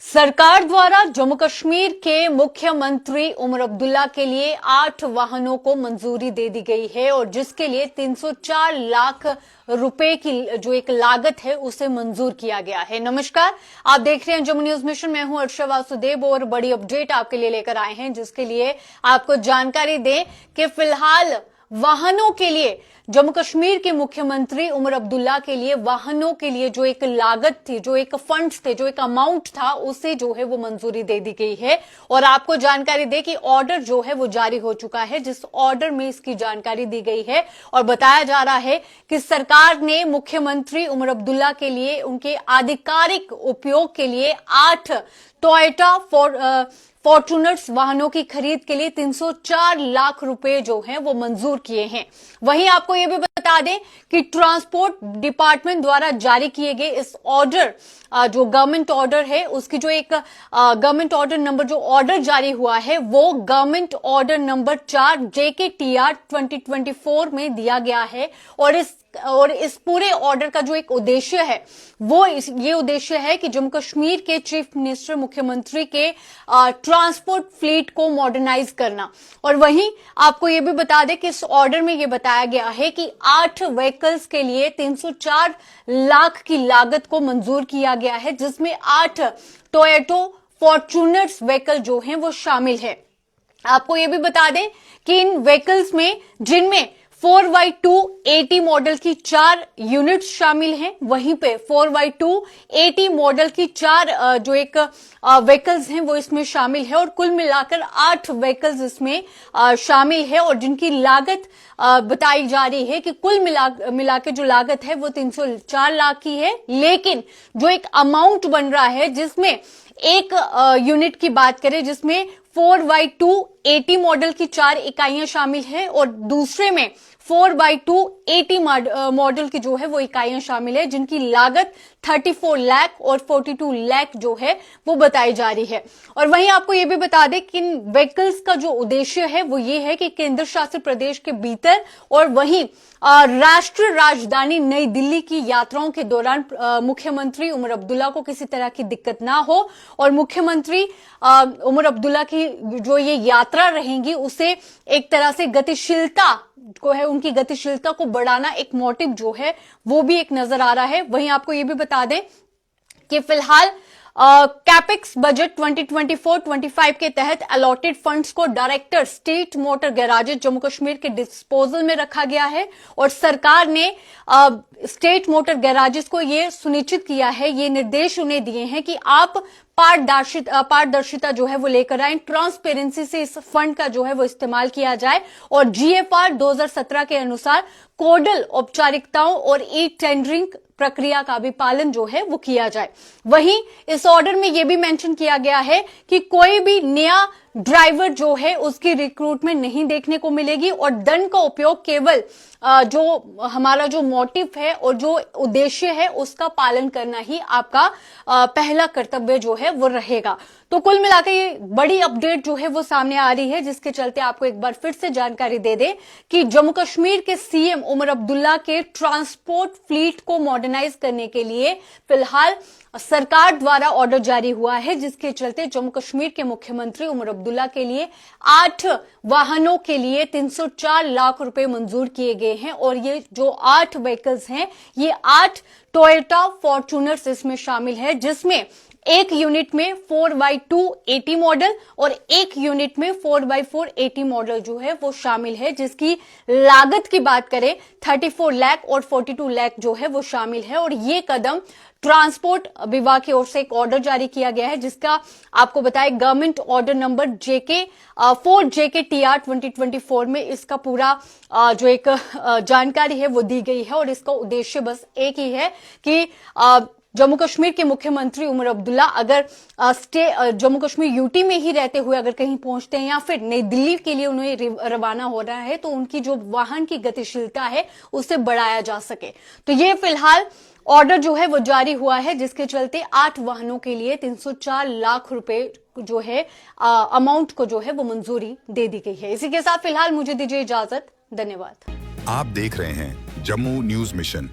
सरकार द्वारा जम्मू कश्मीर के मुख्यमंत्री उमर अब्दुल्ला के लिए 8 वाहनों को मंजूरी दे दी गई है और जिसके लिए 304 लाख रुपए की जो एक लागत है उसे मंजूर किया गया है। नमस्कार, आप देख रहे हैं जम्मू न्यूज मिशन। मैं हूं अर्षा वासुदेव और बड़ी अपडेट आपके लिए लेकर आए हैं, जिसके लिए आपको जानकारी दें कि फिलहाल वाहनों के लिए जम्मू कश्मीर के मुख्यमंत्री उमर अब्दुल्ला के लिए वाहनों के लिए जो एक लागत थी, जो एक फंड्स थे, जो एक अमाउंट था, उसे जो है वो मंजूरी दे दी गई है। और आपको जानकारी दे कि ऑर्डर जो है वो जारी हो चुका है, जिस ऑर्डर में इसकी जानकारी दी गई है और बताया जा रहा है कि सरकार ने मुख्यमंत्री उमर अब्दुल्ला के लिए उनके आधिकारिक उपयोग के लिए 8 टोयोटा फॉर्च्यूनर्स वाहनों की खरीद के लिए 304 लाख रुपए जो हैं वो मंजूर किए हैं। वहीं आपको यह भी बता दें कि ट्रांसपोर्ट डिपार्टमेंट द्वारा जारी किए गए इस ऑर्डर, जो गवर्नमेंट ऑर्डर है, उसकी जो एक गवर्नमेंट ऑर्डर नंबर जो ऑर्डर जारी हुआ है वो गवर्नमेंट ऑर्डर नंबर 4 JKTR 2024 में दिया गया है। और इस पूरे ऑर्डर का जो एक उद्देश्य है वो ये उद्देश्य है कि जम्मू कश्मीर के चीफ मिनिस्टर मुख्यमंत्री के ट्रांसपोर्ट फ्लीट को मॉडर्नाइज करना। और वहीं आपको ये भी बता दें कि इस ऑर्डर में ये बताया गया है कि 8 व्हीकल्स के लिए 304 लाख की लागत को मंजूर किया गया है, जिसमें 8 टोयोटा फॉर्च्यूनर्स व्हीकल जो हैं वो शामिल है। आपको ये भी बता दें कि इन व्हीकल्स में जिनमें 4x2 80 मॉडल की 4 यूनिट्स शामिल हैं, वहीं पे 4x2 80 मॉडल की 4 जो एक व्हीकल्स हैं वो इसमें शामिल है। और कुल मिलाकर 8 व्हीकल्स इसमें शामिल है और जिनकी लागत बताई जा रही है कि कुल मिलाकर जो लागत है वो 304 लाख की है। लेकिन जो एक अमाउंट बन रहा है, जिसमें एक यूनिट की बात करें जिसमें 4x2 80 मॉडल की 4 इकाइयां शामिल है और दूसरे में 4x2 80 मॉडल की जो है वो इकाइयां शामिल है, जिनकी लागत 34 लाख और 42 लाख जो है वो बताई जा रही है। और वहीं आपको ये भी बता दें कि इन व्हीकल्स का जो उद्देश्य है वो ये है कि केंद्र शासित प्रदेश के भीतर और वहीं राष्ट्रीय राजधानी नई दिल्ली की यात्राओं के दौरान मुख्यमंत्री उमर अब्दुल्ला को किसी तरह की दिक्कत ना हो और मुख्यमंत्री उमर अब्दुल्ला की जो ये यात्रा रहेंगी उसे एक तरह से गतिशीलता को है, उनकी गतिशीलता को बढ़ाना एक मोटिव जो है वो भी एक नजर आ रहा है। वहीं आपको ये भी बता दें कि फिलहाल कैपेक्स बजट 2024-25 के तहत अलॉटेड फंड्स को director state motor garages Jammu Kashmir के डिस्पोजल में रखा गया है और सरकार ने स्टेट मोटर गैराजेज को ये सुनिश्चित किया है, ये निर्देश उन्हें दिए हैं कि आप पारदर्शिता जो है वो लेकर आए, ट्रांसपेरेंसी से इस फंड का जो है वो इस्तेमाल किया जाए और GFR 2017 के अनुसार कोडल औपचारिकताओं और ई टेंडरिंग प्रक्रिया का भी पालन जो है वो किया जाए। वहीं इस ऑर्डर में यह भी मेंशन किया गया है कि कोई भी नया ड्राइवर जो है उसकी रिक्रूटमेंट नहीं देखने को मिलेगी और दंड का उपयोग केवल जो हमारा जो मोटिव है और जो उद्देश्य है उसका पालन करना ही आपका पहला कर्तव्य जो है वो रहेगा। तो कुल मिलाकर ये बड़ी अपडेट जो है वो सामने आ रही है, जिसके चलते आपको एक बार फिर से जानकारी दे दें कि जम्मू कश्मीर के CM उमर अब्दुल्ला के ट्रांसपोर्ट फ्लीट को मॉडर्नाइज करने के लिए फिलहाल सरकार द्वारा ऑर्डर जारी हुआ है, जिसके चलते जम्मू कश्मीर के मुख्यमंत्री उमर अब्दुल्ला के लिए 8 वाहनों के लिए 304 लाख रुपए मंजूर किए गए हैं। और ये जो 8 व्हीकल्स हैं ये 8 टोयोटा फॉर्च्यूनर्स इसमें शामिल है, जिसमें एक यूनिट में 4x2 80 मॉडल और एक यूनिट में 4x4 80 मॉडल जो है वो शामिल है, जिसकी लागत की बात करें 34 लाख और 42 लाख जो है वो शामिल है। और ये कदम ट्रांसपोर्ट विभाग की ओर से एक ऑर्डर जारी किया गया है, जिसका आपको बताएं गवर्नमेंट ऑर्डर नंबर 4 JKTR 2024 में इसका पूरा जो एक जानकारी है वो दी गई है। और इसका उद्देश्य बस एक ही है कि जम्मू कश्मीर के मुख्यमंत्री उमर अब्दुल्ला अगर जम्मू कश्मीर यूटी में ही रहते हुए अगर कहीं पहुंचते हैं या फिर नई दिल्ली के लिए उन्हें रवाना हो रहा है तो उनकी जो वाहन की गतिशीलता है उसे बढ़ाया जा सके। तो ये फिलहाल ऑर्डर जो है वो जारी हुआ है, जिसके चलते 8 वाहनों के लिए 304 लाख रुपए जो है अमाउंट को जो है वो मंजूरी दे दी गई है। इसी के साथ फिलहाल मुझे दीजिए इजाजत। धन्यवाद। आप देख रहे हैं जम्मू न्यूज मिशन।